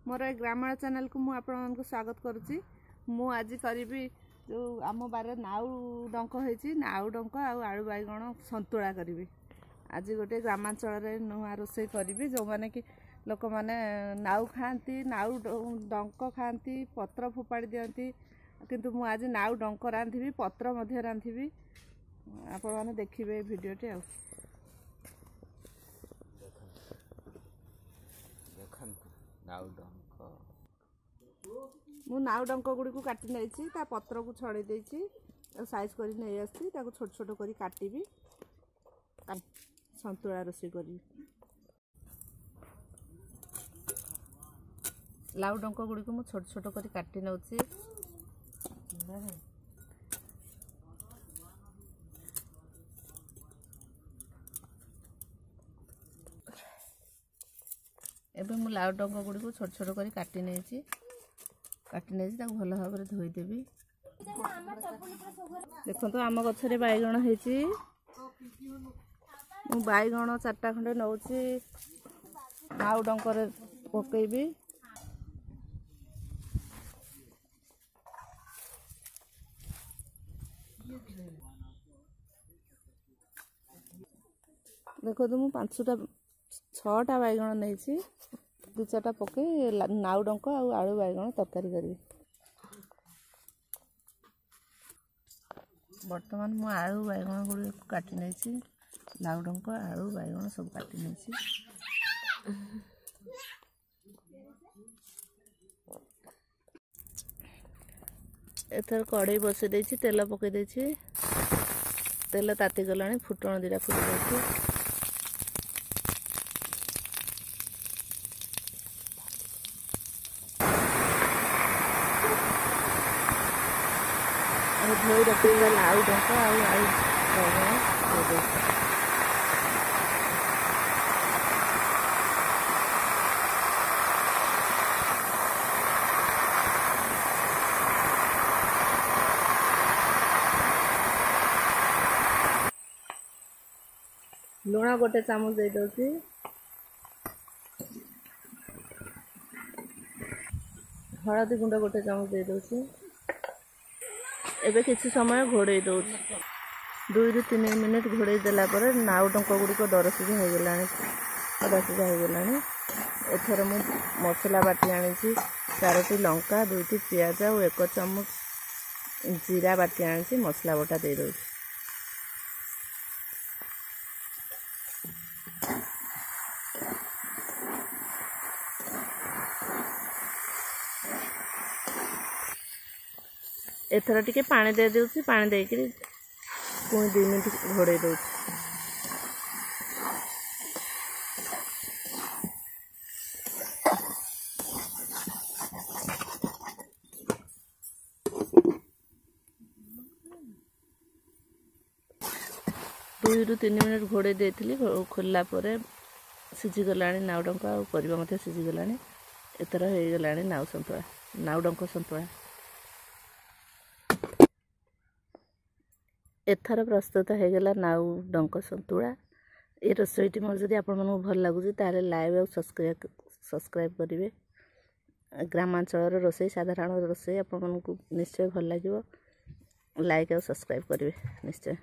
मोर ए ग्रामीण चैनल को मुझे स्वागत करुच्ची। मु आज करी जो आम बारे नाउ डंक होती नाउ डंक आलू बैगण सतुला करी। आज गोटे ग्रामांचल नुआ रोषे करी जो मैंने कि लोक मैंने नाउ खाती नाउ डंक खाती पत्र फोपाड़ी दिखती किंतु मु आज नाउ डंक रांधि पत्र मध्य रांधि। आपण मैंने देखिए भिडियोटे आ मु नाउ डंक गुड़ी को काटी नहीं पत्र को छड़े देती साइज कर नहीं आसी छोट छोट कर काटि सतुला रोषे करी। लाउ डंक गुड़ी को मुझे छोट छोट कर काटि नौची। एबे मु लाउ डंक गुड़ी को छोट छोट कर काटि नहीं भल भाव धोईदेवी। देखो तो आम गछरे बैगण होती बैगण 4टा खंडे नौची नाउ डंकर पकेबी। देखो तो मुझे 6टा बैगण नहीं 2-4टा पके नाउ डंक आलू बैगण तरकारी करी। बर्तमान मु आलू बैगण गुड़ी काटि नहीं लाउ डंक आलू बैगण सब काटि नहीं। एथर कड़े बसई देछि तेल पके देछि तेल ताती गलानी फुटण दिटा फुटी देछि। धोई रखी लाउ डंक आलू लुण गोटे चामच दे दउची हळदी गुंड गोटे चामच दे दउची। एबे किसी समय घोड़े दौर 2-3 मिनिट घोड़े देला पर नाउ डंक गुड़िक दरसिजा हो गला। एथर मु मसला बाटी आनी 4टी लंका 2टी पियाज और 1 चामच जीरा बाटी आनी मसला बटा दे दउची। एथर टिके पानी दे दूसरी पानी देकर पुणी 2 मिनिट घोड़े दूँ। दुई रु 3 मिनिट घोड़े देती खोलला सिझीगला नाउ डंक परिवा मत सिझीगला। एथर हो गला नाउ सतुला नाउ डंक सतुला। एथर प्रस्तुत हो गला नाउ डंक सतुला। ये रोषेटी मोर जदि आपण मानू भल लगुच ताले लाइक और सब्सक्राइब करेंगे। ग्रामांचल रोषे साधारण रोषे आपण मानू निश्चय भल लगे लाइक और सब्सक्राइब करेंगे निश्चय।